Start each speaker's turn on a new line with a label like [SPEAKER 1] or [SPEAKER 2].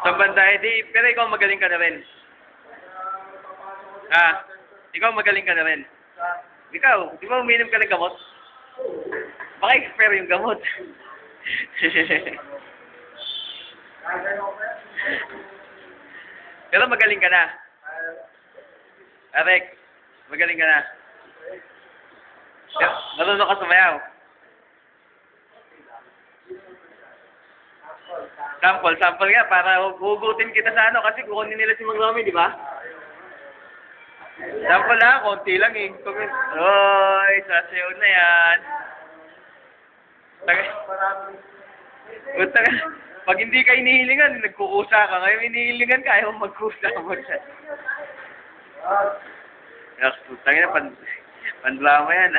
[SPEAKER 1] Sa banda, hindi, pero ikaw magaling ka na rin. Ah, ikaw magaling ka na rin. Ikaw, di ba uminom ka ng gamot? Baka expire yung gamot. Pero magaling ka na. Arek, magaling ka na. Marunong ka sumayaw. Sample nga, para hugutin kita sa ano, kasi kukunin nila si Mang Romy, di ba? Sample lang, konti lang eh. Oy, sasayaw na yan. Taga, pag hindi ka inihilingan, nagkukusa ka. Ngayon inihilingan ka, ayaw magkusa mo siya. Tangina, pandrama yan.